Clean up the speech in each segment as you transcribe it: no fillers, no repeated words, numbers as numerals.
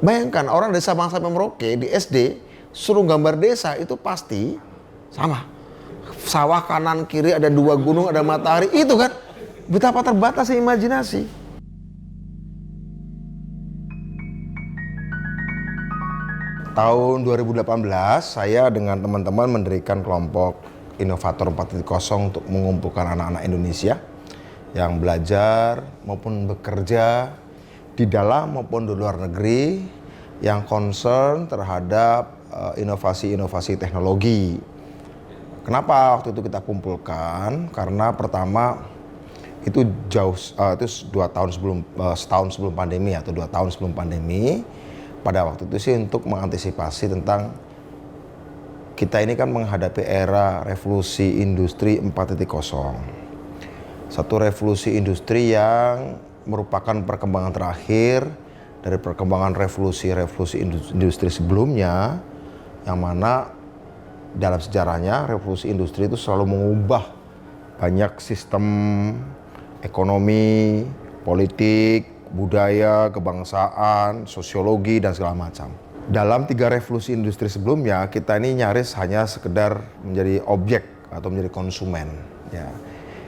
Bayangkan orang dari Sabang sampai Merauke di SD suruh gambar desa itu pasti sama. Sawah kanan kiri ada 2 gunung, ada matahari, itu kan betapa terbatasnya imajinasi. Tahun 2018 saya dengan teman-teman mendirikan kelompok Inovator 4.0 untuk mengumpulkan anak-anak Indonesia yang belajar maupun bekerja di dalam maupun di luar negeri yang concern terhadap inovasi-inovasi teknologi. Kenapa waktu itu kita kumpulkan? Karena pertama itu setahun sebelum pandemi atau 2 tahun sebelum pandemi. Pada waktu itu sih untuk mengantisipasi tentang kita ini kan menghadapi era revolusi industri 4.0. Satu revolusi industri yang merupakan perkembangan terakhir dari perkembangan revolusi industri sebelumnya, yang mana dalam sejarahnya revolusi industri itu selalu mengubah banyak sistem ekonomi, politik, budaya, kebangsaan, sosiologi, dan segala macam. Dalam 3 revolusi industri sebelumnya, kita ini nyaris hanya sekedar menjadi objek atau menjadi konsumen. Ya.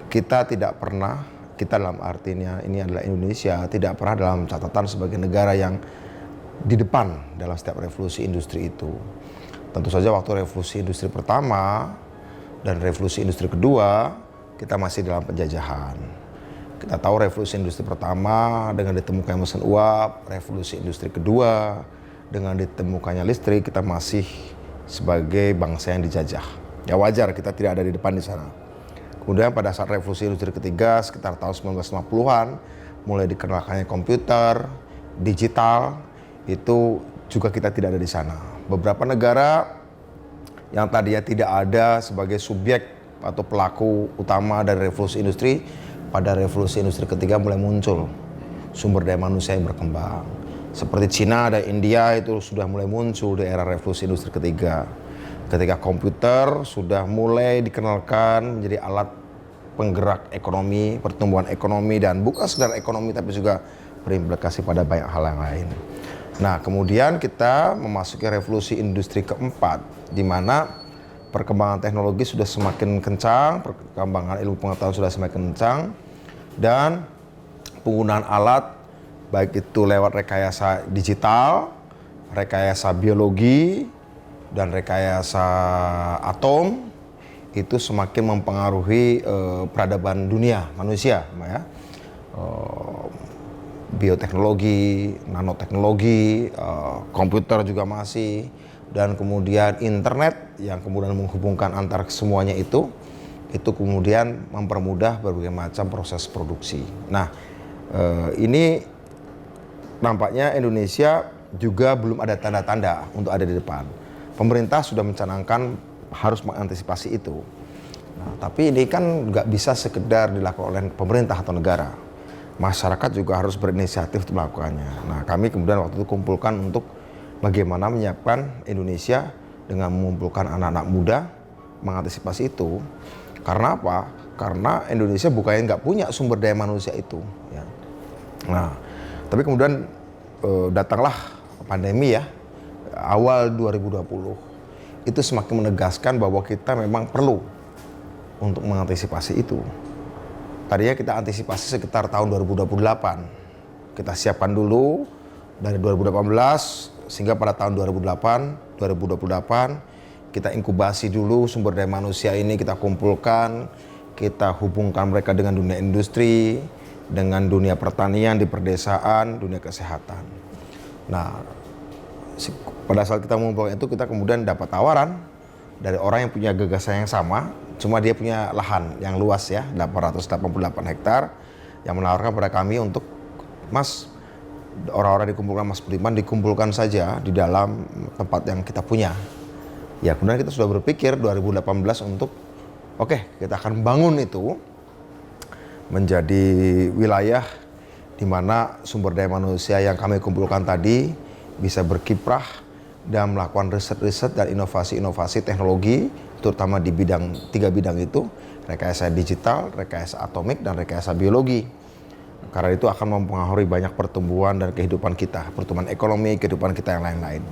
Kita tidak pernah, kita dalam artinya ini adalah Indonesia, tidak pernah dalam catatan sebagai negara yang di depan dalam setiap revolusi industri itu. Tentu saja waktu revolusi industri pertama dan revolusi industri kedua, kita masih dalam penjajahan. Kita tahu revolusi industri pertama dengan ditemukannya mesin uap, revolusi industri kedua dengan ditemukannya listrik, kita masih sebagai bangsa yang dijajah. Ya wajar kita tidak ada di depan di sana. Kemudian pada saat revolusi industri ketiga sekitar tahun 1950-an mulai dikenalkannya komputer, digital, itu juga kita tidak ada di sana. Beberapa negara yang tadinya tidak ada sebagai subjek atau pelaku utama dari revolusi industri, pada revolusi industri ketiga mulai muncul sumber daya manusia yang berkembang. Seperti Cina dan India itu sudah mulai muncul di era revolusi industri ketiga. Ketika komputer sudah mulai dikenalkan menjadi alat penggerak ekonomi, pertumbuhan ekonomi, dan bukan sekedar ekonomi tapi juga berimplikasi pada banyak hal yang lain. Nah, kemudian kita memasuki revolusi industri keempat, di mana perkembangan teknologi sudah semakin kencang, perkembangan ilmu pengetahuan sudah semakin kencang, dan penggunaan alat baik itu lewat rekayasa digital, rekayasa biologi, dan rekayasa atom itu semakin mempengaruhi peradaban dunia manusia, ya. Bioteknologi, nanoteknologi, komputer juga masih, dan kemudian internet yang kemudian menghubungkan antara semuanya itu kemudian mempermudah berbagai macam proses produksi. Nah, ini nampaknya Indonesia juga belum ada tanda-tanda untuk ada di depan. Pemerintah sudah mencanangkan harus mengantisipasi itu. Nah, tapi ini kan nggak bisa sekedar dilakukan oleh pemerintah atau negara. Masyarakat juga harus berinisiatif untuk melakukannya. Nah, kami kemudian waktu itu kumpulkan untuk bagaimana menyiapkan Indonesia dengan mengumpulkan anak-anak muda mengantisipasi itu. Karena apa? Karena Indonesia bukannya nggak punya sumber daya manusia itu. Ya. Nah, tapi kemudian datanglah pandemi ya, awal 2020. Itu semakin menegaskan bahwa kita memang perlu untuk mengantisipasi itu. Tadinya kita antisipasi sekitar tahun 2028. Kita siapkan dulu dari 2018 sehingga pada tahun 2028 kita inkubasi dulu sumber daya manusia ini, kita kumpulkan, kita hubungkan mereka dengan dunia industri, dengan dunia pertanian, di perdesaan, dunia kesehatan. Nah, pada saat kita mengumpulkan itu, kita kemudian dapat tawaran dari orang yang punya gagasan yang sama, cuma dia punya lahan yang luas ya, 888 hektar, yang menawarkan pada kami untuk, Mas, orang-orang dikumpulkan Mas Budiman, dikumpulkan saja di dalam tempat yang kita punya. Ya, kemudian kita sudah berpikir 2018 untuk, oke, kita akan bangun itu menjadi wilayah di mana sumber daya manusia yang kami kumpulkan tadi bisa berkiprah dan melakukan riset-riset dan inovasi-inovasi teknologi, terutama di 3 bidang itu, rekayasa digital, rekayasa atomik, dan rekayasa biologi. Karena itu akan mempengaruhi banyak pertumbuhan dan kehidupan kita, pertumbuhan ekonomi, kehidupan kita yang lain-lain.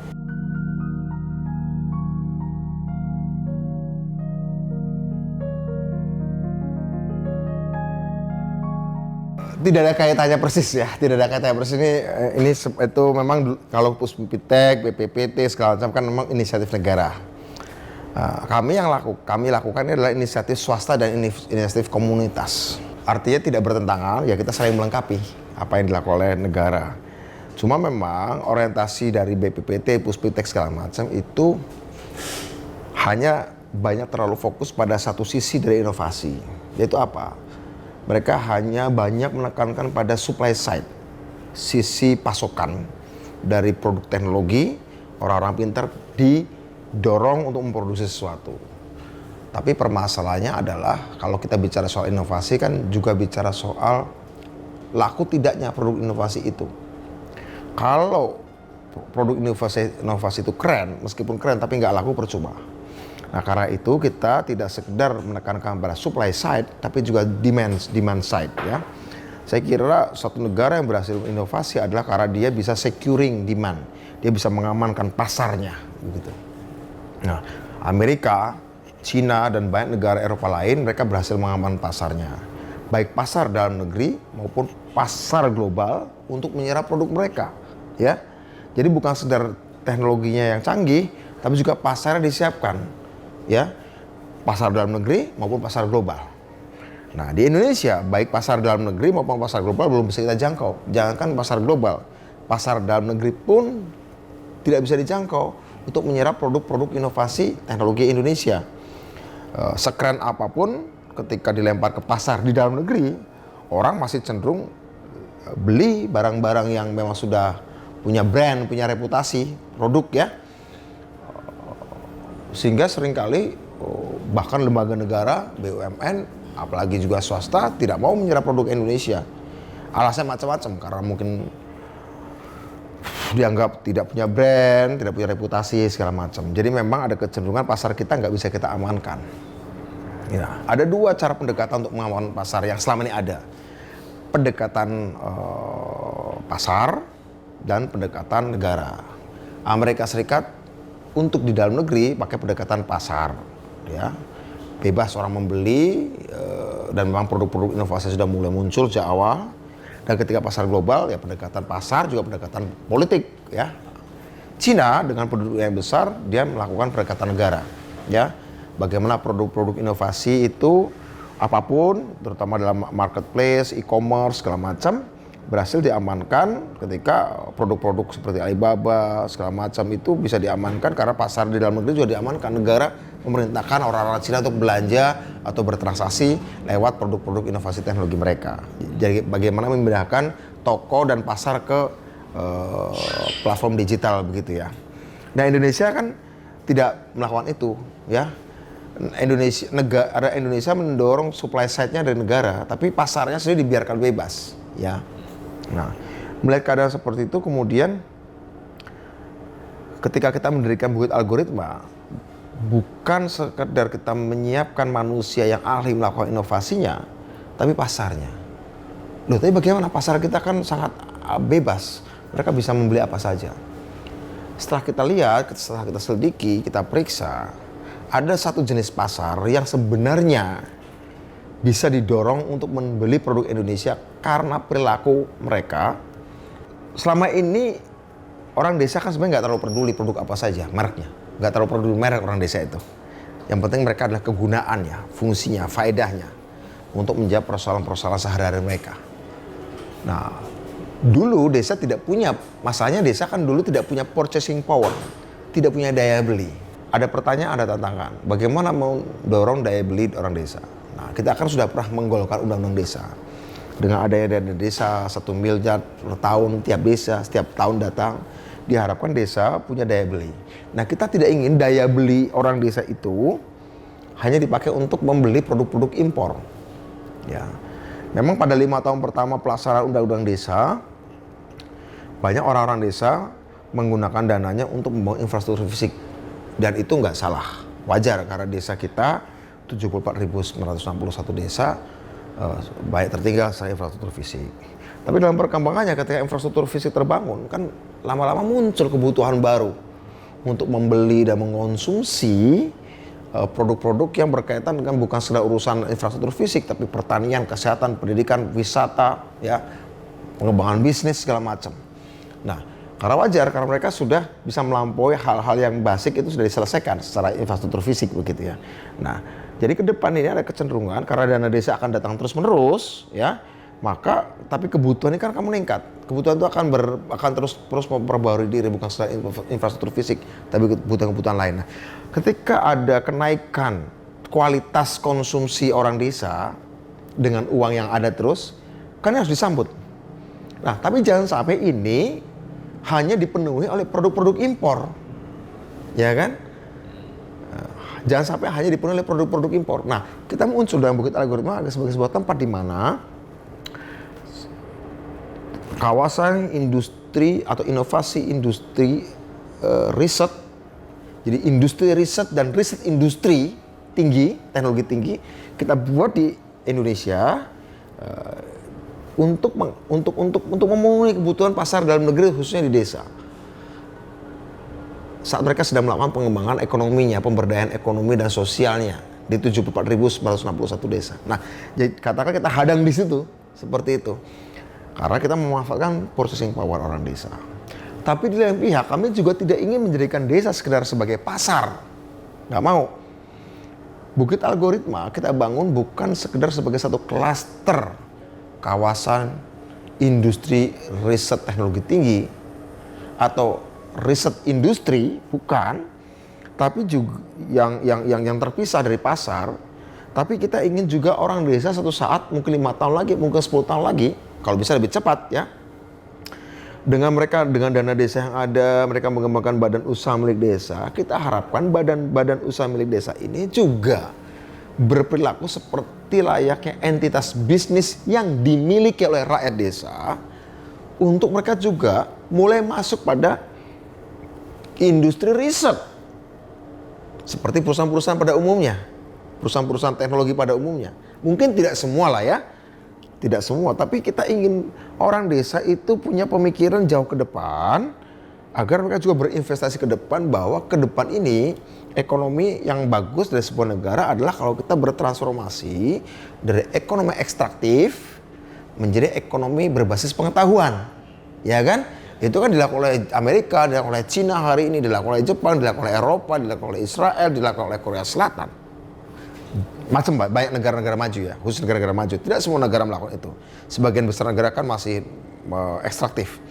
Tidak ada kaitannya persis ya, tidak ada kaitannya persis. Ini itu memang kalau Puspitek, BPPT segala macam kan memang inisiatif negara. Kami lakukan ini adalah inisiatif swasta dan inisiatif komunitas. Artinya tidak bertentangan, ya kita saling melengkapi apa yang dilakukan oleh negara. Cuma memang orientasi dari BPPT, Puspitek segala macam itu hanya banyak terlalu fokus pada satu sisi dari inovasi, yaitu apa? Mereka hanya banyak menekankan pada supply side, sisi pasokan dari produk teknologi, orang-orang pintar didorong untuk memproduksi sesuatu. Tapi permasalahannya adalah kalau kita bicara soal inovasi kan juga bicara soal laku tidaknya produk inovasi itu. Kalau produk inovasi itu keren, meskipun keren tapi nggak laku percuma. Nah karena itu kita tidak sekedar menekankan pada supply side, tapi juga demand side ya. Saya kira suatu negara yang berhasil inovasi adalah karena dia bisa securing demand, dia bisa mengamankan pasarnya, begitu. Nah Amerika, Cina dan banyak negara Eropa lain mereka berhasil mengamankan pasarnya, baik pasar dalam negeri maupun pasar global untuk menyerap produk mereka, ya. Jadi bukan sekedar teknologinya yang canggih, tapi juga pasarnya disiapkan. Ya, pasar dalam negeri maupun pasar global. Nah di Indonesia baik pasar dalam negeri maupun pasar global belum bisa kita jangkau. Jangankan pasar global, pasar dalam negeri pun tidak bisa dijangkau untuk menyerap produk-produk inovasi teknologi Indonesia. Sekeren apapun ketika dilempar ke pasar di dalam negeri, orang masih cenderung beli barang-barang yang memang sudah punya brand, punya reputasi produk ya. Sehingga seringkali bahkan lembaga negara, BUMN, apalagi juga swasta tidak mau menyerap produk Indonesia. Alasannya macam-macam, karena mungkin dianggap tidak punya brand, tidak punya reputasi, segala macam. Jadi memang ada kecenderungan pasar kita nggak bisa kita amankan. Ya, ada dua cara pendekatan untuk mengamankan pasar yang selama ini ada. Pendekatan pasar dan pendekatan negara. Amerika Serikat untuk di dalam negeri pakai pendekatan pasar, ya bebas orang membeli dan memang produk-produk inovasi sudah mulai muncul sejak awal. Dan ketika pasar global ya pendekatan pasar juga pendekatan politik, ya. Cina dengan penduduk yang besar dia melakukan pendekatan negara, ya. Bagaimana produk-produk inovasi itu apapun, terutama dalam marketplace, e-commerce segala macam berhasil diamankan ketika produk-produk seperti Alibaba segala macam itu bisa diamankan karena pasar di dalam negeri juga diamankan. Negara memerintahkan orang-orang Cina untuk belanja atau bertransaksi lewat produk-produk inovasi teknologi mereka. Jadi bagaimana memindahkan toko dan pasar ke platform digital begitu ya. Nah Indonesia kan tidak melakukan itu ya. Indonesia mendorong supply side-nya dari negara, tapi pasarnya sendiri dibiarkan bebas ya. Nah, melihat keadaan seperti itu kemudian ketika kita mendirikan Bukit Algoritma, bukan sekedar kita menyiapkan manusia yang ahli melakukan inovasinya, tapi pasarnya. Loh, tapi bagaimana pasar kita kan sangat bebas, mereka bisa membeli apa saja. Setelah kita lihat, setelah kita selidiki, kita periksa, ada satu jenis pasar yang sebenarnya bisa didorong untuk membeli produk Indonesia karena perilaku mereka. Selama ini orang desa kan sebenarnya nggak terlalu peduli produk apa saja, mereknya. Nggak terlalu peduli merek orang desa itu. Yang penting mereka adalah kegunaannya, fungsinya, faedahnya untuk menjawab persoalan-persoalan sehari-hari mereka. Nah, dulu desa tidak punya, masalahnya desa kan dulu tidak punya purchasing power, tidak punya daya beli. Ada pertanyaan, ada tantangan. Bagaimana mau dorong daya beli orang desa? Nah, kita kan sudah pernah menggolkan undang-undang desa. Dengan adanya dana desa 1 miliar per tahun tiap desa, setiap tahun datang, diharapkan desa punya daya beli. Nah, kita tidak ingin daya beli orang desa itu hanya dipakai untuk membeli produk-produk impor. Ya. Memang pada 5 tahun pertama pelaksanaan undang-undang desa, banyak orang-orang desa menggunakan dananya untuk membangun infrastruktur fisik. Dan itu nggak salah, wajar karena desa kita 74.961 desa banyak tertinggal secara infrastruktur fisik. Tapi dalam perkembangannya ketika infrastruktur fisik terbangun, kan lama-lama muncul kebutuhan baru untuk membeli dan mengonsumsi produk-produk yang berkaitan dengan bukan sekedar urusan infrastruktur fisik, tapi pertanian, kesehatan, pendidikan, wisata, ya, pengembangan bisnis segala macam. Nah, karena wajar karena mereka sudah bisa melampaui hal-hal yang basic itu sudah diselesaikan secara infrastruktur fisik begitu ya. Nah, jadi ke depan ini ada kecenderungan karena dana desa akan datang terus-menerus ya. Maka tapi kebutuhan ini kan akan meningkat. Kebutuhan itu akan terus memperbarui diri bukan secara infrastruktur fisik, tapi kebutuhan-kebutuhan lain. Nah, ketika ada kenaikan kualitas konsumsi orang desa dengan uang yang ada terus, kan harus disambut. Nah, tapi jangan sampai ini hanya dipenuhi oleh produk-produk impor. Ya kan? Jangan sampai hanya dipenuhi oleh produk-produk impor. Nah, kita muncul dalam Bukit Algoritma sebagai sebuah tempat di mana kawasan industri atau inovasi industri riset, jadi industri riset dan riset industri tinggi, teknologi tinggi kita buat di Indonesia untuk memenuhi kebutuhan pasar dalam negeri khususnya di desa. Saat mereka sedang melakukan pengembangan ekonominya, pemberdayaan ekonomi dan sosialnya di 74.961 desa. Nah, jadi katakan kita hadang di situ seperti itu. Karena kita memanfaatkan purchasing power orang desa. Tapi di lain pihak kami juga tidak ingin menjadikan desa sekedar sebagai pasar. Nggak mau. Bukit Algoritma kita bangun bukan sekedar sebagai satu klaster kawasan industri riset teknologi tinggi atau riset industri, bukan. Tapi juga yang terpisah dari pasar. Tapi kita ingin juga orang desa satu saat, mungkin 5 tahun lagi, mungkin 10 tahun lagi, kalau bisa lebih cepat ya. Dengan dana desa yang ada, mereka mengembangkan badan usaha milik desa. Kita harapkan badan usaha milik desa ini juga berperilaku seperti layaknya entitas bisnis yang dimiliki oleh rakyat desa. Untuk mereka juga mulai masuk pada industri riset. Seperti perusahaan-perusahaan pada umumnya. Perusahaan-perusahaan teknologi pada umumnya. Mungkin tidak semua lah ya. Tidak semua, tapi kita ingin orang desa itu punya pemikiran jauh ke depan agar mereka juga berinvestasi ke depan bahwa ke depan ini ekonomi yang bagus dari sebuah negara adalah kalau kita bertransformasi dari ekonomi ekstraktif menjadi ekonomi berbasis pengetahuan. Ya kan? Itu kan dilakukan oleh Amerika, dilakukan oleh Cina hari ini, dilakukan oleh Jepang, dilakukan oleh Eropa, dilakukan oleh Israel, dilakukan oleh Korea Selatan. Macam banyak negara-negara maju ya, khusus negara-negara maju. Tidak semua negara melakukan itu. Sebagian besar negara kan masih ekstraktif.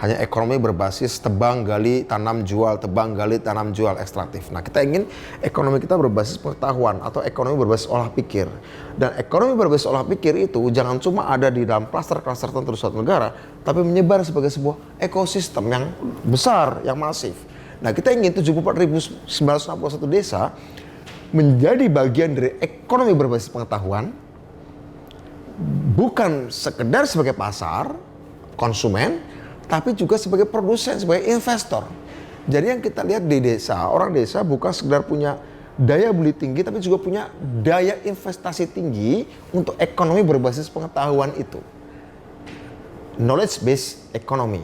Hanya ekonomi berbasis tebang, gali, tanam, jual, tebang, gali, tanam, jual, ekstraktif. Nah, kita ingin ekonomi kita berbasis pengetahuan atau ekonomi berbasis olah pikir. Dan ekonomi berbasis olah pikir itu jangan cuma ada di dalam klaster-klaster tertentu suatu negara, tapi menyebar sebagai sebuah ekosistem yang besar, yang masif. Nah, kita ingin 74.961 desa menjadi bagian dari ekonomi berbasis pengetahuan, bukan sekedar sebagai pasar, konsumen, tapi juga sebagai produsen, sebagai investor. Jadi yang kita lihat di desa, orang desa bukan sekedar punya daya beli tinggi, tapi juga punya daya investasi tinggi untuk ekonomi berbasis pengetahuan itu. Knowledge based economy.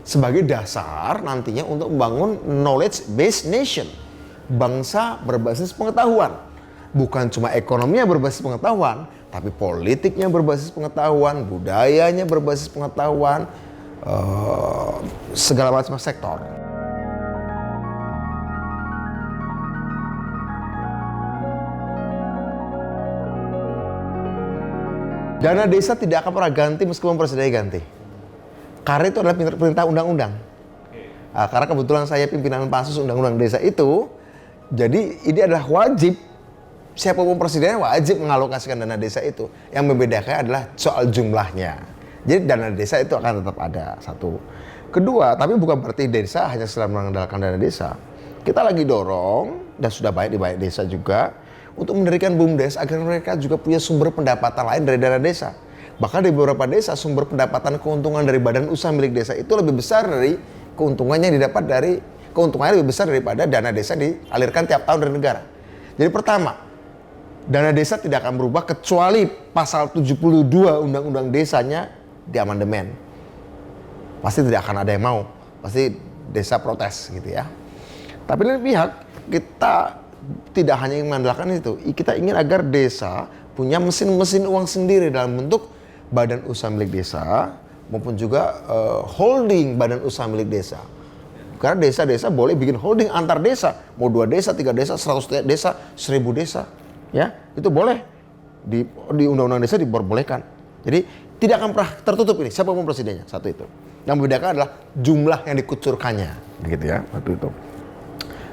Sebagai dasar nantinya untuk membangun knowledge based nation. Bangsa berbasis pengetahuan. Bukan cuma ekonominya berbasis pengetahuan, tapi politiknya berbasis pengetahuan, budayanya berbasis pengetahuan, segala macam sektor. Dana desa tidak akan pernah ganti meskipun presidennya ganti. Karena itu adalah perintah undang-undang. Nah, karena kebetulan saya pimpinan pansus undang-undang desa itu, jadi ini adalah wajib, siapapun presidennya wajib mengalokasikan dana desa itu. Yang membedakan adalah soal jumlahnya. Jadi dana desa itu akan tetap ada, satu. Kedua, tapi bukan berarti desa hanya sekedar mengandalkan dana desa. Kita lagi dorong, dan sudah baik di banyak desa juga, untuk mendirikan BUMDes agar mereka juga punya sumber pendapatan lain dari dana desa. Bahkan di beberapa desa sumber pendapatan keuntungan dari badan usaha milik desa itu lebih besar dari keuntungannya yang didapat dari keuntungannya lebih besar daripada dana desa dialirkan tiap tahun dari negara. Jadi pertama, dana desa tidak akan berubah kecuali pasal 72 undang-undang desanya di amandemen. Pasti tidak akan ada yang mau, pasti desa protes gitu ya. Tapi lain pihak kita tidak hanya ingin mengandalkan itu, kita ingin agar desa punya mesin-mesin uang sendiri dalam bentuk badan usaha milik desa maupun juga holding badan usaha milik desa. Karena desa-desa boleh bikin holding antar desa, mau 2 desa, 3 desa, 100 desa, 1000 desa, ya itu boleh di undang-undang desa diperbolehkan. Jadi tidak akan pernah tertutup ini siapapun presidennya, satu itu. Yang membedakan adalah jumlah yang dikucurkannya, begitu ya, satu itu.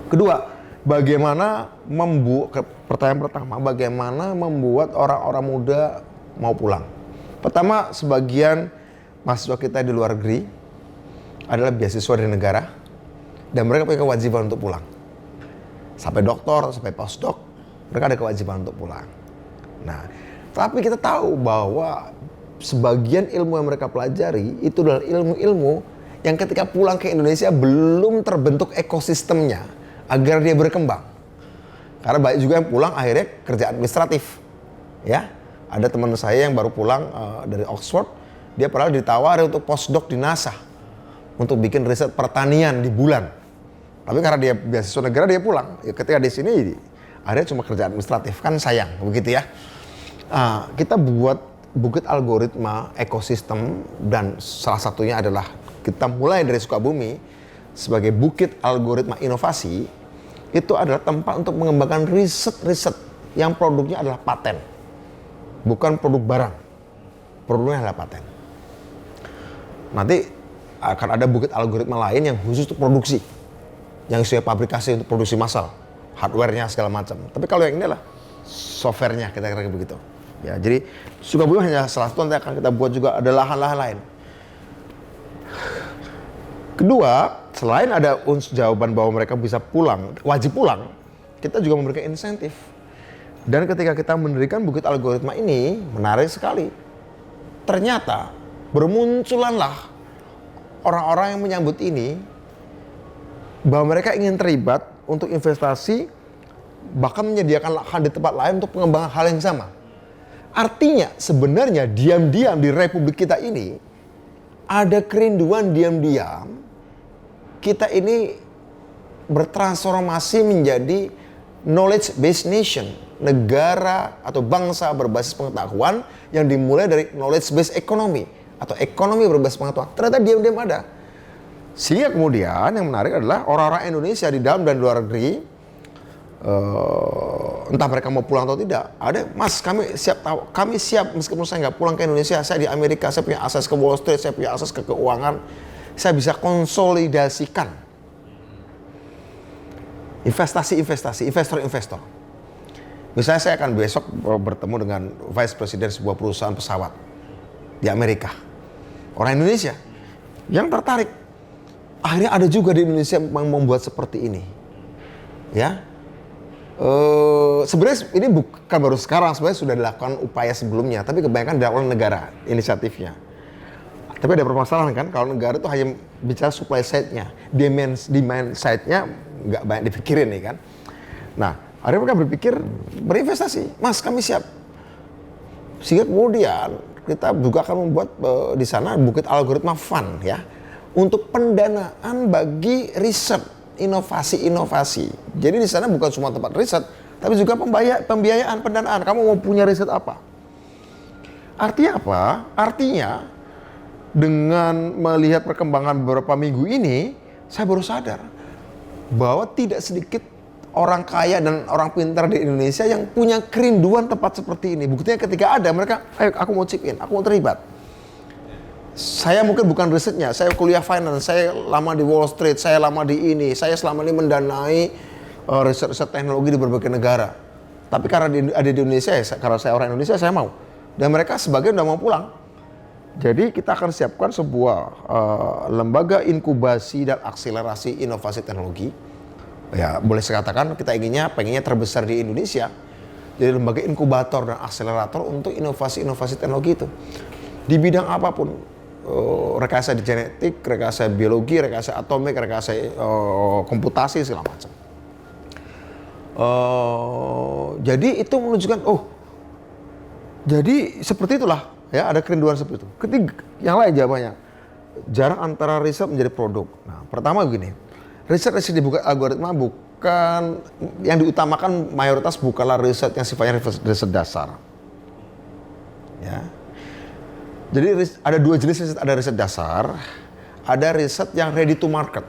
Kedua, bagaimana pertanyaan pertama, bagaimana membuat orang-orang muda mau pulang? Pertama, sebagian mahasiswa kita di luar negeri adalah beasiswa dari negara dan mereka punya kewajiban untuk pulang. Sampai doktor, sampai postdoc, mereka ada kewajiban untuk pulang. Nah, tapi kita tahu bahwa sebagian ilmu yang mereka pelajari itu adalah ilmu-ilmu yang ketika pulang ke Indonesia belum terbentuk ekosistemnya agar dia berkembang. Karena banyak juga yang pulang akhirnya kerja administratif. Ya, ada teman saya yang baru pulang dari Oxford, dia padahal ditawari untuk postdoc di NASA untuk bikin riset pertanian di bulan. Tapi karena dia beasiswa negara dia pulang. Ya, ketika di sini akhirnya cuma kerja administratif, kan sayang begitu ya. Kita buat bukit algoritma ekosistem dan salah satunya adalah kita mulai dari Sukabumi sebagai bukit algoritma inovasi. Itu adalah tempat untuk mengembangkan riset-riset yang produknya adalah paten, bukan produk barang, produknya adalah paten. Nanti akan ada bukit algoritma lain yang khusus untuk produksi, yang isinya pabrikasi untuk produksi massal, hardware-nya segala macam. Tapi kalau yang ini adalah software-nya, kita kira begitu. Ya, jadi Sukabumi hanya salah satu, nanti akan kita buat juga ada lahan-lahan lain. Kedua, selain ada jawaban bahwa mereka bisa pulang, wajib pulang, kita juga memberikan insentif. Dan ketika kita mendirikan bukit algoritma ini, menarik sekali. Ternyata bermunculanlah orang-orang yang menyambut ini, bahwa mereka ingin terlibat untuk investasi, bahkan menyediakan lahan di tempat lain untuk pengembangan hal yang sama. Artinya sebenarnya diam-diam di Republik kita ini ada kerinduan diam-diam kita ini bertransformasi menjadi knowledge based nation, negara atau bangsa berbasis pengetahuan yang dimulai dari knowledge based economy atau ekonomi berbasis pengetahuan. Ternyata diam-diam ada. Sehingga kemudian yang menarik adalah orang-orang Indonesia di dalam dan luar negeri, entah mereka mau pulang atau tidak, ada, Mas, kami siap meskipun saya nggak pulang ke Indonesia, saya di Amerika, saya punya akses ke Wall Street, saya punya akses ke keuangan, saya bisa konsolidasikan investasi-investasi, investor-investor. Misalnya saya akan besok bertemu dengan Vice President sebuah perusahaan pesawat di Amerika, orang Indonesia yang tertarik. Akhirnya ada juga di Indonesia yang membuat seperti ini, ya. Sebenarnya ini bukan baru sekarang, sebenarnya sudah dilakukan upaya sebelumnya, tapi kebanyakan dilakukan negara inisiatifnya. Tapi ada permasalahan kan, kalau negara itu hanya bicara supply side-nya, demand side-nya nggak banyak dipikirin nih kan. Nah, akhirnya mereka berpikir berinvestasi, Mas kami siap. Sehingga kemudian kita juga akan membuat di sana bukit algoritma fund ya, untuk pendanaan bagi riset. Inovasi-inovasi. Jadi di sana bukan cuma tempat riset, tapi juga pembiayaan, pendanaan. Kamu mau punya riset apa? Artinya apa? Artinya dengan melihat perkembangan beberapa minggu ini, saya baru sadar bahwa tidak sedikit orang kaya dan orang pintar di Indonesia yang punya kerinduan tempat seperti ini. Buktinya ketika ada, mereka, ayo aku mau chip in, aku mau terlibat. Saya mungkin bukan risetnya, saya kuliah finance, saya lama di Wall Street, saya lama di ini, saya selama ini mendanai riset-riset teknologi di berbagai negara. Tapi karena ada di Indonesia, karena saya orang Indonesia, saya mau. Dan mereka sebagian udah mau pulang. Jadi kita akan siapkan sebuah lembaga inkubasi dan akselerasi inovasi teknologi. Ya, boleh saya katakan kita pengennya terbesar di Indonesia. Jadi lembaga inkubator dan akselerator untuk inovasi-inovasi teknologi itu. Di bidang apapun. Rekayasa genetik, rekayasa biologi, rekayasa atomik, rekayasa komputasi segala macam. Jadi itu menunjukkan, jadi seperti itulah Ya, ada kerinduan seperti itu. Ketiga, yang lain jawabannya, jarak antara riset menjadi produk. Nah, pertama begini, riset di bukan algoritma, bukan yang diutamakan, mayoritas bukanlah riset yang sifatnya riset dasar. Ya. Jadi ada dua jenis riset, ada riset dasar, ada riset yang ready to market.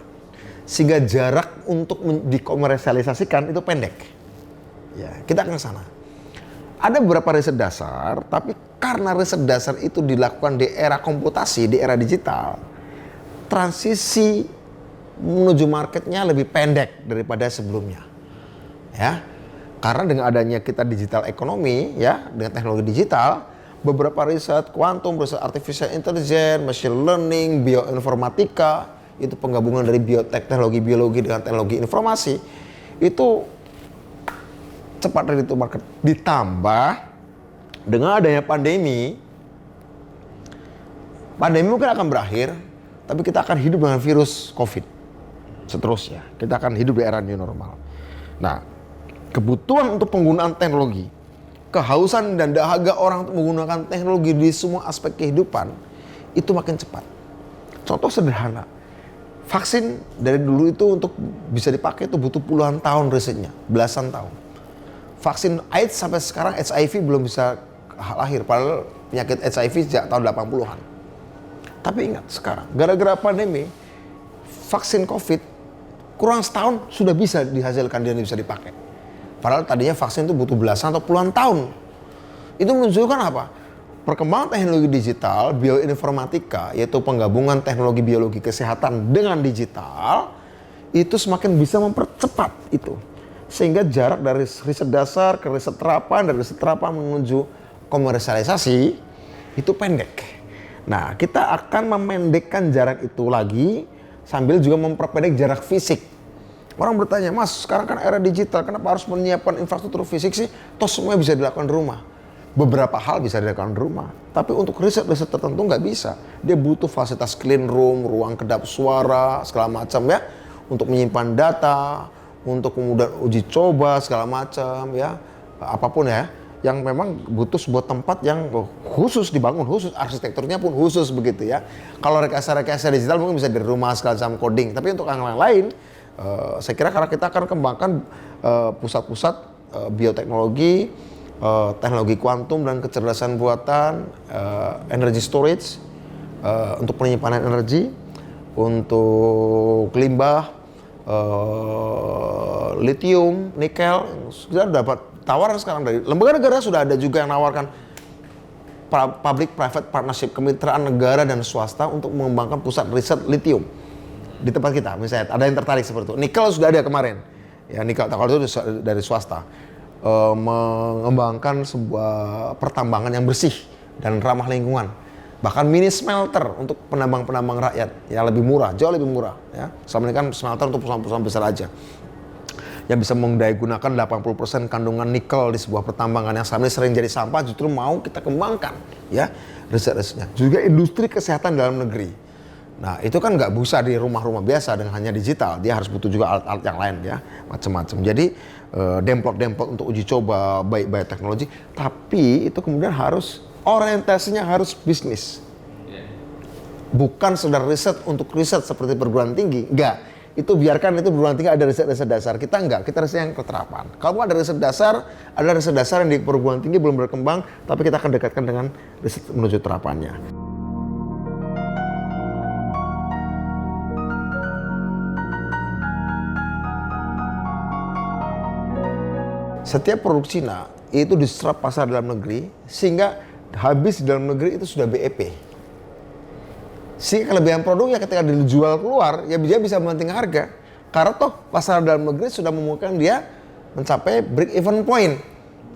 Sehingga jarak untuk dikomersialisasikan itu pendek. Ya, kita akan ke sana. Ada beberapa riset dasar, tapi karena riset dasar itu dilakukan di era komputasi, di era digital, transisi menuju marketnya lebih pendek daripada sebelumnya. Ya, karena dengan adanya kita digital ekonomi, ya, dengan teknologi digital, beberapa riset kuantum, riset artificial intelligence, machine learning, bioinformatika, itu penggabungan dari bioteknologi, biologi dengan teknologi informasi, itu cepat ready to market. Ditambah dengan adanya pandemi mungkin akan berakhir, tapi kita akan hidup dengan virus COVID seterusnya. Kita akan hidup di era new normal. Nah, kebutuhan untuk penggunaan teknologi, kehausan dan dahaga orang untuk menggunakan teknologi di semua aspek kehidupan itu makin cepat. Contoh sederhana, vaksin dari dulu itu untuk bisa dipakai itu butuh puluhan tahun risetnya, belasan tahun. Vaksin AIDS sampai sekarang HIV belum bisa lahir, padahal penyakit HIV sejak tahun 80-an. Tapi ingat sekarang, gara-gara pandemi, vaksin COVID kurang setahun sudah bisa dihasilkan dan bisa dipakai. Padahal tadinya vaksin itu butuh belasan atau puluhan tahun. Itu menunjukkan apa? Perkembangan teknologi digital, bioinformatika, yaitu penggabungan teknologi biologi kesehatan dengan digital, itu semakin bisa mempercepat itu. Sehingga jarak dari riset dasar ke riset terapan, dari riset terapan menuju komersialisasi itu pendek. Nah, kita akan memendekkan jarak itu lagi sambil juga memperpendek jarak fisik. Orang bertanya, Mas, sekarang kan era digital, kenapa harus menyiapkan infrastruktur fisik sih? Toh semuanya bisa dilakukan di rumah. Beberapa hal bisa dilakukan di rumah, tapi untuk riset-riset tertentu nggak bisa. Dia butuh fasilitas clean room, ruang kedap suara, segala macam ya, untuk menyimpan data, untuk kemudian uji coba segala macam ya, apapun ya, yang memang butuh sebuah tempat yang khusus dibangun, khusus arsitekturnya pun khusus begitu ya. Kalau rekayasa digital mungkin bisa di rumah segala macam coding, tapi untuk yang lain, saya kira karena kita akan kembangkan pusat-pusat bioteknologi, teknologi kuantum dan kecerdasan buatan, energy storage untuk penyimpanan energi, untuk limbah, lithium, nikel, sudah dapat tawaran sekarang dari lembaga negara, sudah ada juga yang menawarkan public private partnership, kemitraan negara dan swasta untuk mengembangkan pusat riset lithium di tempat kita. Misalnya ada yang tertarik seperti itu. Nikel sudah ada kemarin, ya nikel, kalau itu dari swasta, mengembangkan sebuah pertambangan yang bersih dan ramah lingkungan. Bahkan mini smelter untuk penambang-penambang rakyat yang lebih murah, jauh lebih murah ya. Selama ini kan smelter untuk perusahaan-perusahaan besar aja. Yang bisa mendayagunakan 80% kandungan nikel di sebuah pertambangan yang selama ini sering jadi sampah, justru mau kita kembangkan ya riset-risetnya. Juga industri kesehatan dalam negeri. Nah, itu kan nggak bisa di rumah-rumah biasa dengan hanya digital. Dia harus butuh juga alat-alat yang lain ya, macam-macam. Jadi demplot-demplot untuk uji coba baik teknologi, tapi itu kemudian harus orientasinya harus bisnis. Bukan sekedar riset untuk riset seperti perguruan tinggi, enggak. Itu biarkan itu perguruan tinggi ada riset-riset dasar. Kita enggak, kita riset yang keterapan. Kalau ada riset dasar yang di perguruan tinggi belum berkembang, tapi kita akan dekatkan dengan riset menuju terapannya. Setiap produk Cina itu diserap pasar dalam negeri, sehingga habis di dalam negeri itu sudah BEP. Sehingga kelebihan produknya ketika dijual keluar, ya dia bisa mementing harga. Karena toh pasar dalam negeri sudah memungkinkan dia mencapai break even point.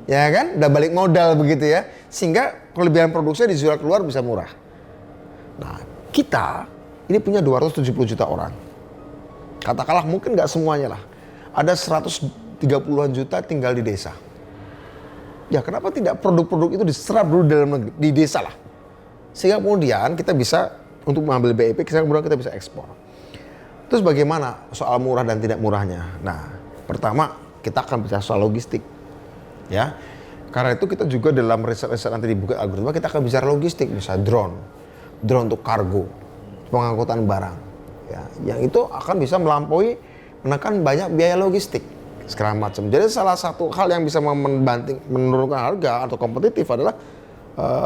Ya kan? Udah balik modal begitu ya. Sehingga kelebihan produksinya dijual keluar bisa murah. Nah, kita ini punya 270 juta orang. Katakanlah mungkin nggak semuanya lah. Ada 130-an juta tinggal di desa. Ya kenapa tidak produk-produk itu diserap dulu dalam negeri, di desa lah. Sehingga kemudian kita bisa untuk mengambil BEP, kemudian kita bisa ekspor. Terus bagaimana soal murah dan tidak murahnya? Nah, pertama kita akan bicara soal logistik. Ya, Karena itu kita juga dalam riset-riset nanti di Bukit Algoritma kita akan bicara logistik, misalnya drone untuk kargo, pengangkutan barang. Ya, yang itu akan bisa melampaui menekan banyak biaya logistik segala macam. Jadi salah satu hal yang bisa menurunkan harga atau kompetitif adalah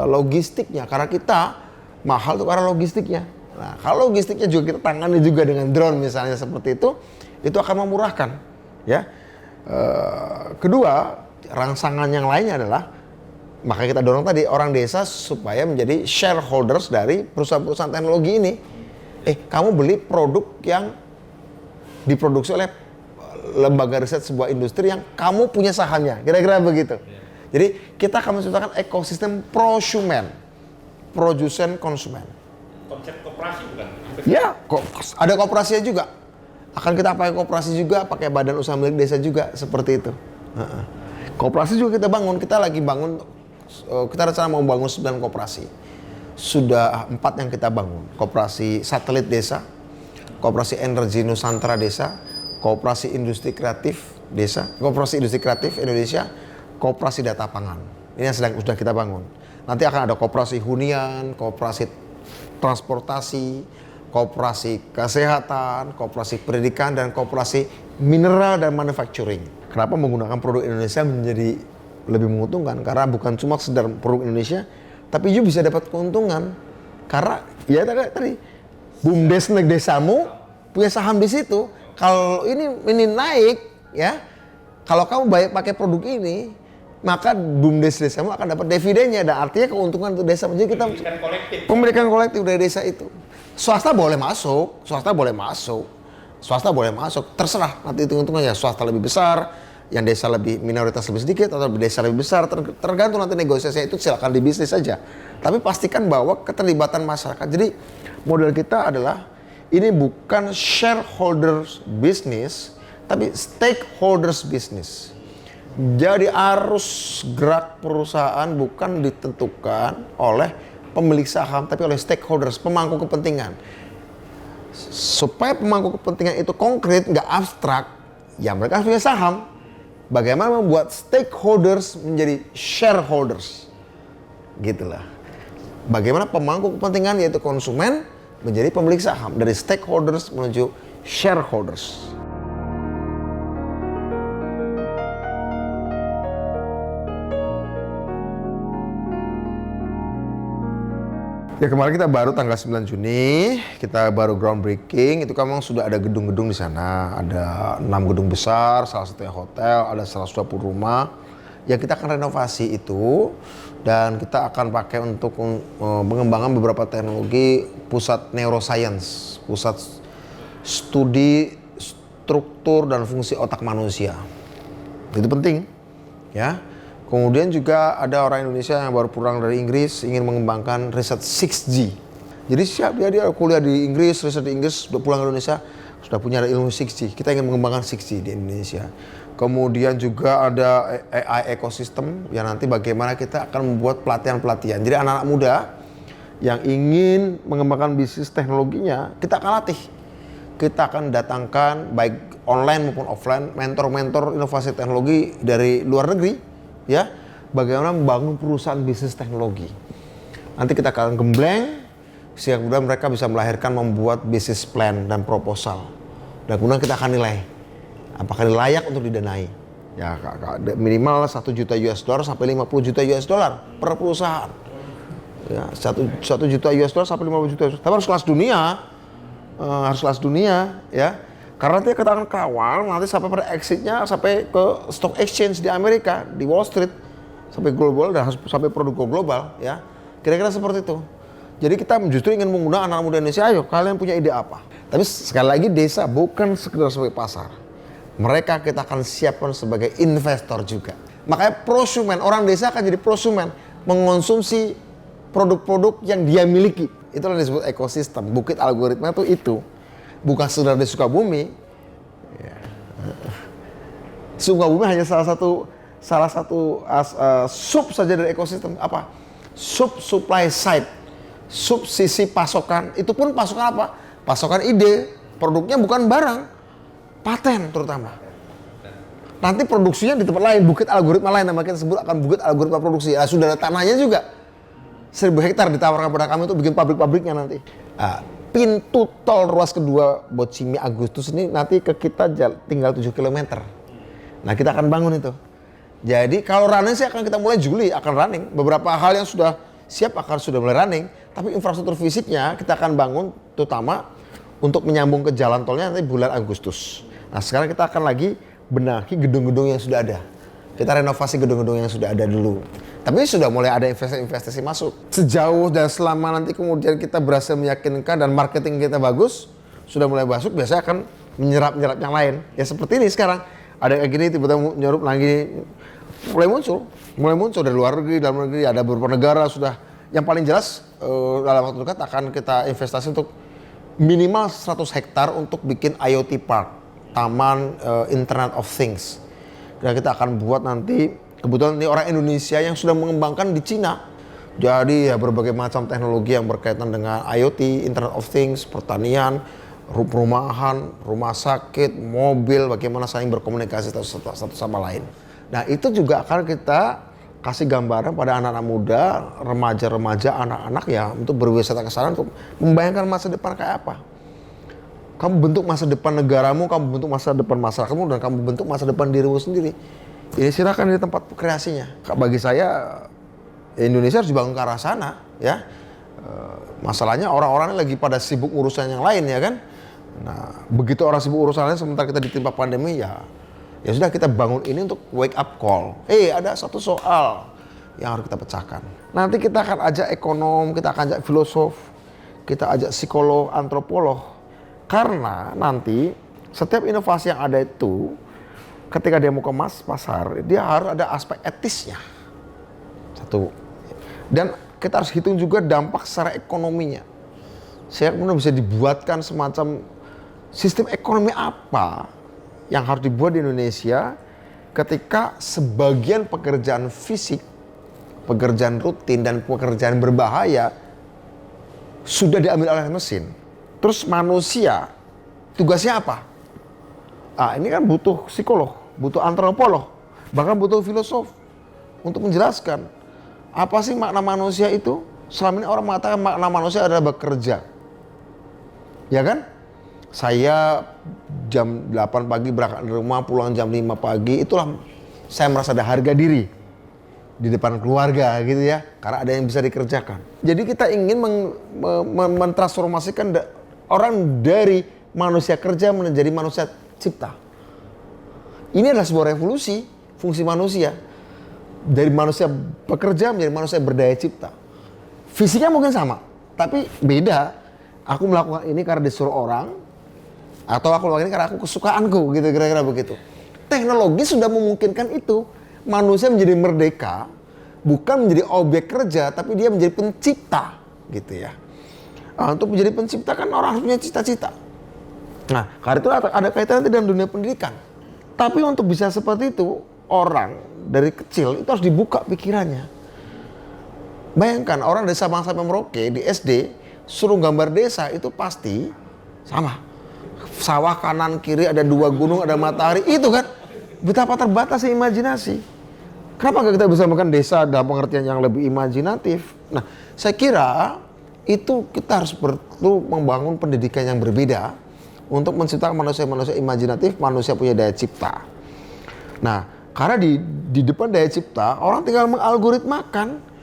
logistiknya, karena kita mahal tuh karena logistiknya. Nah, kalau logistiknya juga kita tangani juga dengan drone misalnya seperti itu akan memurahkan. Ya. Kedua, rangsangan yang lainnya adalah maka kita dorong tadi orang desa supaya menjadi shareholders dari perusahaan-perusahaan teknologi ini. Kamu beli produk yang diproduksi oleh lembaga riset sebuah industri yang kamu punya sahamnya, kira-kira begitu. Jadi kita akan menciptakan ekosistem prosumen, produsen konsumen. Konsep koperasi bukan? Ya, ada koperasinya juga. Akan kita pakai koperasi juga, pakai badan usaha milik desa juga seperti itu. Koperasi juga kita bangun, kita lagi bangun, kita rencana mau bangun 9 koperasi. Sudah 4 yang kita bangun, koperasi satelit desa, koperasi energi Nusantara desa, koperasi industri kreatif desa, koperasi industri kreatif Indonesia, koperasi data pangan. Ini yang sudah kita bangun. Nanti akan ada koperasi hunian, koperasi transportasi, koperasi kesehatan, koperasi pendidikan, dan koperasi mineral dan manufacturing. Kenapa menggunakan produk Indonesia menjadi lebih menguntungkan? Karena bukan cuma sekedar produk Indonesia, tapi juga bisa dapat keuntungan. Karena ya tadi BUMDes desamu punya saham di situ. Kalau ini naik, ya, kalau kamu pakai produk ini, maka BUMDes desamu akan dapat dividennya, dan artinya keuntungan untuk desa. Jadi kita pemilikan kolektif dari desa itu. Swasta boleh masuk, terserah nanti hitung-hitungannya, swasta lebih besar, yang desa lebih minoritas lebih sedikit, atau desa lebih besar, tergantung nanti negosiasi itu, silakan di bisnis saja. Tapi pastikan bahwa keterlibatan masyarakat. Jadi model kita adalah ini bukan shareholders business, tapi stakeholders business. Jadi arus gerak perusahaan bukan ditentukan oleh pemilik saham, tapi oleh stakeholders, pemangku kepentingan. Supaya pemangku kepentingan itu konkret, nggak abstrak, ya mereka punya saham. Bagaimana membuat stakeholders menjadi shareholders, gitulah. Bagaimana pemangku kepentingan yaitu konsumen menjadi pemilik saham, dari stakeholders menuju shareholders. Ya, kemarin kita baru tanggal 9 Juni, kita baru groundbreaking. Itu kan memang sudah ada gedung-gedung di sana. Ada 6 gedung besar, salah satunya hotel, ada 120 rumah. Yang kita akan renovasi itu, dan kita akan pakai untuk mengembangkan beberapa teknologi pusat neuroscience, pusat studi struktur dan fungsi otak manusia. Itu penting, ya. Kemudian juga ada orang Indonesia yang baru pulang dari Inggris ingin mengembangkan riset 6G. Jadi siap dia kuliah di Inggris, riset di Inggris, sudah pulang ke Indonesia, sudah punya ilmu 6G. Kita ingin mengembangkan 6G di Indonesia. Kemudian juga ada AI ekosistem yang nanti bagaimana kita akan membuat pelatihan-pelatihan. Jadi anak-anak muda yang ingin mengembangkan bisnis teknologinya, kita akan latih. Kita akan datangkan baik online maupun offline mentor-mentor inovasi teknologi dari luar negeri. Ya, bagaimana membangun perusahaan bisnis teknologi. Nanti kita akan gembleng, sehingga kemudian mereka bisa melahirkan membuat bisnis plan dan proposal. Dan kemudian kita akan nilai, apakah ini layak untuk didanai. Ya, minimal 1 juta US dollar sampai 50 juta US dollar per perusahaan. Ya, 1 juta US dollar sampai 50 juta US dollar. Tapi harus kelas dunia, ya. Karena nanti kita akan kawal nanti sampai pada exitnya, sampai ke stock exchange di Amerika, di Wall Street, sampai global dan sampai produk global, ya. Kira-kira seperti itu. Jadi kita justru ingin menggunakan anak muda Indonesia. Ayo, kalian punya ide apa? Tapi sekali lagi desa bukan sekedar sebagai pasar. Mereka kita akan siapkan sebagai investor juga. Makanya prosumen, orang desa akan jadi prosumen, mengonsumsi produk-produk yang dia miliki. Itulah yang disebut ekosistem. Bukit Algoritma itu. Bukan sekedar di Sukabumi. Ya. Sukabumi hanya salah satu sub saja dari ekosistem. Apa? Sub supply side, sub sisi pasokan. Itu pun pasokan apa? Pasokan ide. Produknya bukan barang, paten terutama. Nanti produksinya di tempat lain, bukit algoritma lain, nama kita sebut akan bukit algoritma produksi. Nah, sudah ada tanahnya juga. 1.000 hektar ditawarkan pada kami untuk bikin pabrik-pabriknya nanti. Nah, pintu tol ruas kedua Bocimi Agustus ini nanti ke kita tinggal 7 km. Nah, kita akan bangun itu. Jadi kalau running sih akan kita mulai Juli akan running. Beberapa hal yang sudah siap akan sudah mulai running. Tapi infrastruktur fisiknya kita akan bangun terutama untuk menyambung ke jalan tolnya nanti bulan Agustus. Nah, sekarang kita akan lagi benahi gedung-gedung yang sudah ada. Kita renovasi gedung-gedung yang sudah ada dulu. Tapi sudah mulai ada investasi masuk. Sejauh dan selama nanti kemudian kita berhasil meyakinkan dan marketing kita bagus, sudah mulai masuk, biasanya akan menyerap yang lain. Ya seperti ini sekarang. Ada kayak gini tiba-tiba nyurup lagi, mulai muncul dari luar negeri, dalam negeri, ada beberapa negara sudah. Yang paling jelas dalam waktu dekat akan kita investasi untuk minimal 100 hektar untuk bikin IoT Park. Taman Internet of Things. Dan kita akan buat nanti, kebetulan ini orang Indonesia yang sudah mengembangkan di Cina. Jadi ya berbagai macam teknologi yang berkaitan dengan IoT, Internet of Things, pertanian, perumahan, rumah sakit, mobil, bagaimana saling berkomunikasi satu sama lain. Nah itu juga akan kita kasih gambaran pada anak-anak muda, remaja-remaja, anak-anak ya untuk berwisata ke sana untuk membayangkan masa depan kayak apa. Kamu bentuk masa depan negaramu, kamu bentuk masa depan masyarakatmu, dan kamu bentuk masa depan dirimu sendiri. Ini silakan di tempat kreasinya. Bagi saya, Indonesia harus dibangun ke arah sana, ya. Masalahnya orang-orang lagi pada sibuk urusan yang lain, ya kan. Nah, begitu orang sibuk urusan lain, sementara kita ditimpa pandemi, ya sudah kita bangun ini untuk wake up call. Ada satu soal yang harus kita pecahkan. Nanti kita akan ajak ekonom, kita akan ajak filosof, kita ajak psikolog, antropolog. Karena nanti setiap inovasi yang ada itu ketika dia mau ke pasar, dia harus ada aspek etisnya. Satu. Dan kita harus hitung juga dampak secara ekonominya. Saya kemudian bisa dibuatkan semacam sistem ekonomi apa yang harus dibuat di Indonesia ketika sebagian pekerjaan fisik, pekerjaan rutin dan pekerjaan berbahaya sudah diambil oleh mesin. Terus manusia tugasnya apa? Ini kan butuh psikolog, butuh antropolog, bahkan butuh filosof untuk menjelaskan apa sih makna manusia itu. Selama ini orang mengatakan makna manusia adalah bekerja. Ya kan? Saya jam 8 pagi berangkat dari rumah, pulang jam 5 pagi, itulah saya merasa ada harga diri di depan keluarga gitu ya, karena ada yang bisa dikerjakan. Jadi kita ingin mentransformasikan orang dari manusia kerja menjadi manusia cipta. Ini adalah sebuah revolusi fungsi manusia. Dari manusia bekerja menjadi manusia berdaya cipta. Fisiknya mungkin sama, tapi beda. Aku melakukan ini karena disuruh orang, atau aku melakukan ini karena aku kesukaanku, gitu kira-kira begitu. Teknologi sudah memungkinkan itu. Manusia menjadi merdeka, bukan menjadi objek kerja, tapi dia menjadi pencipta, gitu ya. Untuk menjadi pencipta kan orang harus punya cita-cita. Nah, karena itu ada kaitannya dengan dunia pendidikan. Tapi untuk bisa seperti itu, orang dari kecil itu harus dibuka pikirannya. Bayangkan orang dari Sabang sampai Merauke di SD, suruh gambar desa itu pasti sama. Sawah kanan kiri ada 2 gunung, ada matahari, itu kan. Betapa terbatasnya imajinasi. Kenapa nggak kita bisa makan desa dalam pengertian yang lebih imajinatif? Nah, saya kira itu kita harus perlu membangun pendidikan yang berbeda untuk menciptakan manusia-manusia imajinatif, manusia punya daya cipta. Nah, karena di depan daya cipta, orang tinggal mengalgoritmakan.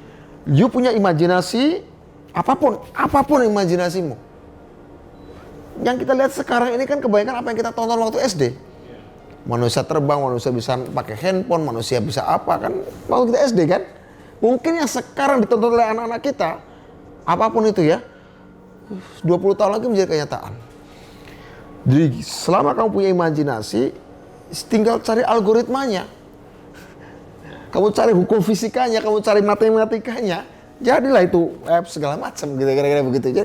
You punya imajinasi, apapun imajinasimu. Yang kita lihat sekarang ini kan kebanyakan apa yang kita tonton waktu SD. Manusia terbang, manusia bisa pakai handphone, manusia bisa apa kan, waktu kita SD kan. Mungkin yang sekarang ditonton oleh anak-anak kita, apapun itu ya, 20 tahun lagi menjadi kenyataan. Jadi selama kamu punya imajinasi, tinggal cari algoritmanya. Kamu cari hukum fisikanya, kamu cari matematikanya, jadilah itu segala macam gitu, kira-kira begitu. Jadi,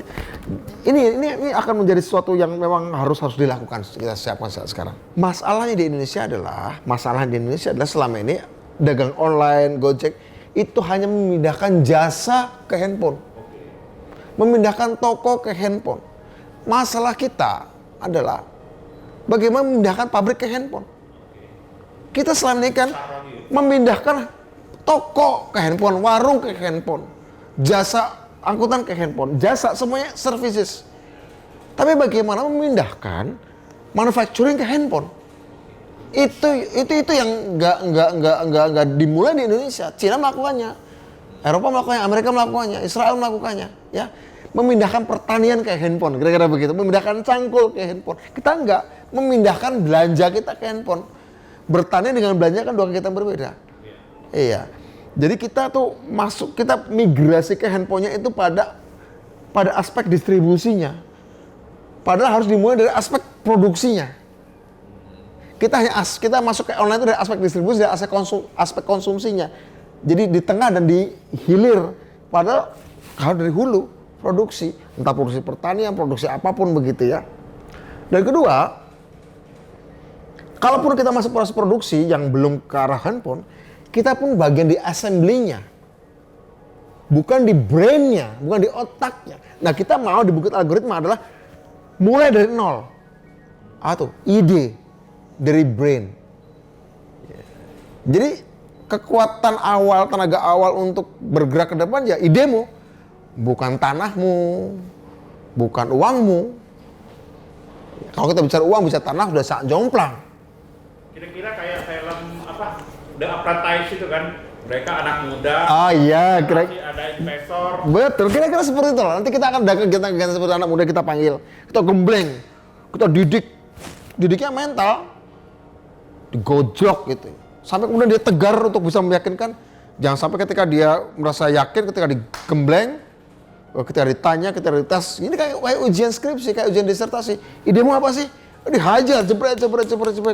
ini akan menjadi sesuatu yang memang harus dilakukan, kita siapkan sekarang. Masalahnya di Indonesia adalah selama ini dagang online, Gojek itu hanya memindahkan jasa ke handphone. Memindahkan toko ke handphone. Masalah kita adalah bagaimana memindahkan pabrik ke handphone. Kita selama ini kan memindahkan toko ke handphone, warung ke handphone, jasa angkutan ke handphone, jasa semuanya services. Tapi bagaimana memindahkan manufacturing ke handphone? Itu yang nggak dimulai di Indonesia. Cina melakukannya, Eropa melakukannya, Amerika melakukannya, Israel melakukannya, ya. Memindahkan pertanian ke handphone, kira-kira begitu. Memindahkan cangkul ke handphone. Kita nggak memindahkan belanja kita ke handphone. Bertani dengan belanja kan dua kegiatan berbeda. Iya. Jadi kita tuh kita migrasi ke handphonenya itu pada aspek distribusinya. Padahal harus dimulai dari aspek produksinya. Kita masuk ke online itu dari aspek distribusi, dari aspek konsumsinya. Jadi di tengah dan di hilir. Padahal kalau dari hulu produksi, entah produksi pertanian, produksi apapun begitu ya. Dan kedua, kalaupun kita masuk proses produksi yang belum ke arah handphone, kita pun bagian di assembly-nya. Bukan di brain-nya, bukan di otaknya. Nah, kita mau di bukit algoritma adalah mulai dari nol. Ide dari brain. Jadi kekuatan awal, tenaga awal untuk bergerak ke depan ya idemu. Bukan tanahmu, bukan uangmu. Kalau kita bicara uang, bisa tanah, sudah sak jomplang. Kira-kira kayak film The Apprentice itu kan, mereka anak muda. Iya, masih ada investor. Betul, kira-kira seperti itu lah. Nanti kita akan ada kegiatan-kegiatan seperti anak muda kita panggil, kita gembleng, kita didiknya mental, digojlok gitu. Sampai kemudian dia tegar untuk bisa meyakinkan. Jangan sampai ketika dia merasa yakin, ketika digembleng, ketika ditanya, ketika dites, ini kayak ujian skripsi, kayak ujian disertasi. Idemu apa sih? Dihajar, jebret.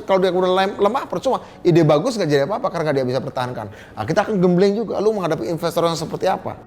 Kalau dia kemudian lemah, percuma. Ide bagus nggak jadi apa-apa karena nggak dia bisa pertahankan. Nah, kita akan gembleng juga. Lu menghadapi investor yang seperti apa?